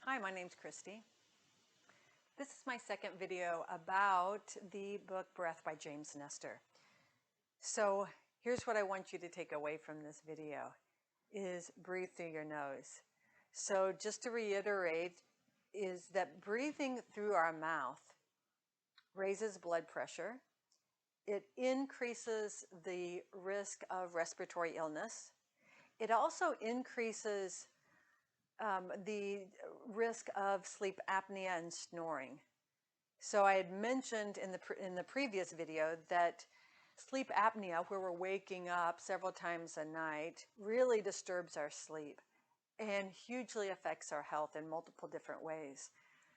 Hi, my name's Christy. This is my second video about the book Breath by James Nestor. So here's what I want you to take away from this video is breathe through your nose. So just to reiterate is that breathing through our mouth raises blood pressure. It increases the risk of respiratory illness. It also increases the risk of sleep apnea and snoring. So I had mentioned in the previous video that sleep apnea, where we're waking up several times a night, really disturbs our sleep and hugely affects our health in multiple different ways.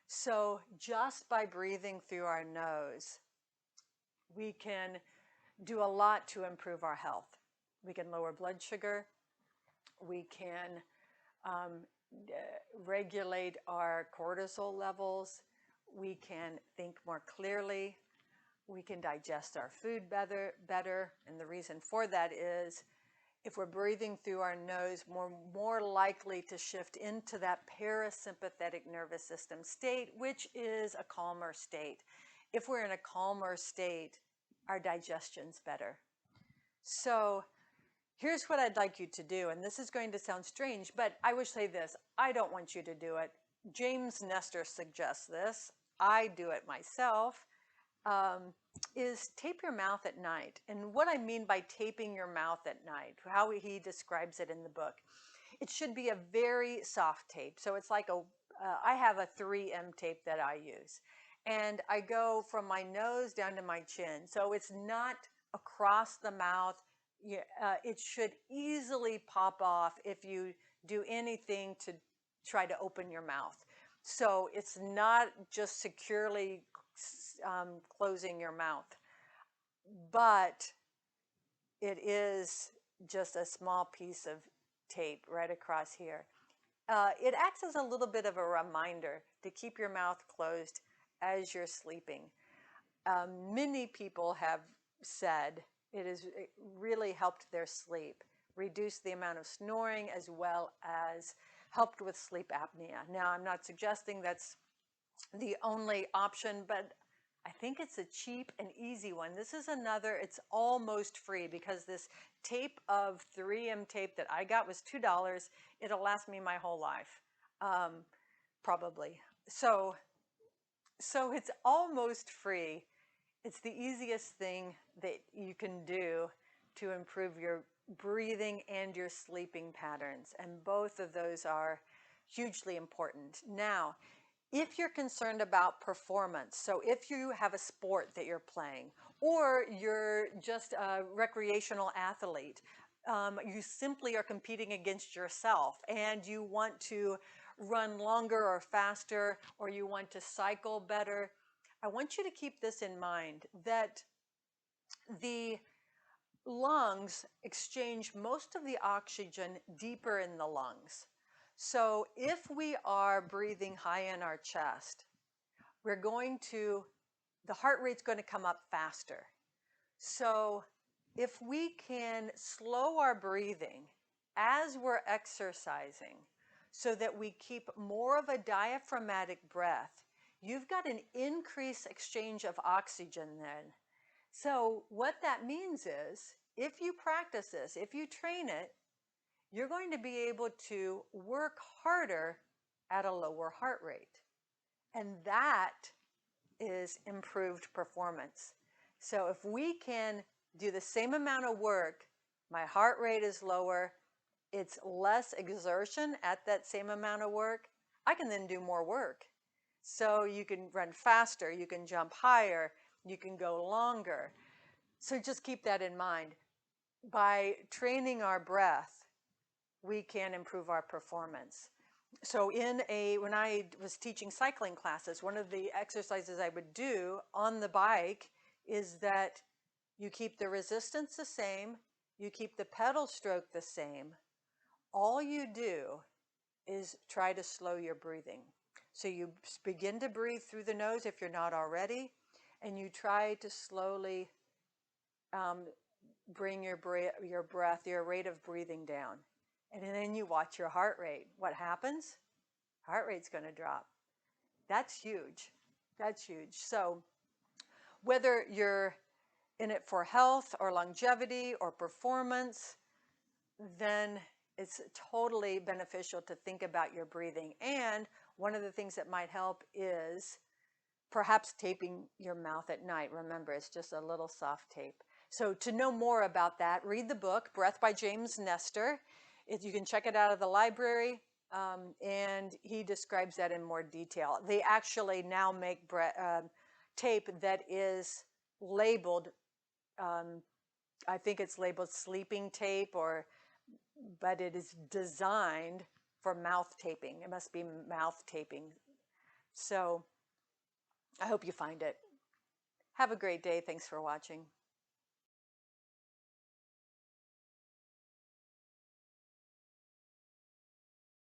So just by breathing through our nose, we can do a lot to improve our health. We can lower blood sugar. We can regulate our cortisol levels. We can think more clearly. We can digest our food better. And the reason for that is if we're breathing through our nose, we're more likely to shift into that parasympathetic nervous system state, which is a calmer state. If we're in a calmer state, our digestion's better. So here's what I'd like you to do, and this is going to sound strange, but I would say this, I don't want you to do it. James Nestor suggests this. I do it myself, is tape your mouth at night. And what I mean by taping your mouth at night, how he describes it in the book, it should be a very soft tape. So it's like I have a 3M tape that I use. And I go from my nose down to my chin. So it's not across the mouth. It should easily pop off if you do anything to try to open your mouth. So it's not just securely closing your mouth, but it is just a small piece of tape right across here. It acts as a little bit of a reminder to keep your mouth closed as you're sleeping. Many people have said it has really helped their sleep, reduced the amount of snoring, as well as helped with sleep apnea. Now, I'm not suggesting that's the only option, but I think it's a cheap and easy one. This is another, it's almost free because this tape of 3M tape that I got was $2. It'll last me my whole life, probably. So it's almost free. It's the easiest thing that you can do to improve your breathing and your sleeping patterns. And both of those are hugely important. Now, if you're concerned about performance, so if you have a sport that you're playing, or you're just a recreational athlete, you simply are competing against yourself and you want to run longer or faster, or you want to cycle better, I want you to keep this in mind, that the lungs exchange most of the oxygen deeper in the lungs. So if we are breathing high in our chest, the heart rate's going to come up faster. So if we can slow our breathing as we're exercising so that we keep more of a diaphragmatic breath, you've got an increased exchange of oxygen then. So what that means is, if you practice this, if you train it, you're going to be able to work harder at a lower heart rate. And that is improved performance. So if we can do the same amount of work, my heart rate is lower, it's less exertion at that same amount of work, I can then do more work. So you can run faster, you can jump higher, you can go longer. So just keep that in mind. By training our breath, we can improve our performance. So when I was teaching cycling classes, one of the exercises I would do on the bike is that you keep the resistance the same, you keep the pedal stroke the same. All you do is try to slow your breathing. So you begin to breathe through the nose if you're not already, and you try to slowly bring your rate of breathing down. And then you watch your heart rate. What happens? heart rate's going to drop. That's huge. That's huge. So whether you're in it for health or longevity or performance, then it's totally beneficial to think about your breathing. And one of the things that might help is perhaps taping your mouth at night. Remember, it's just a little soft tape. So to know more about that, read the book, Breath by James Nestor. You can check it out of the library, and he describes that in more detail. They actually now make tape that is labeled, I think it's labeled sleeping tape, but it is designed for mouth taping. It must be mouth taping. So I hope you find it. Have a great day. Thanks for watching.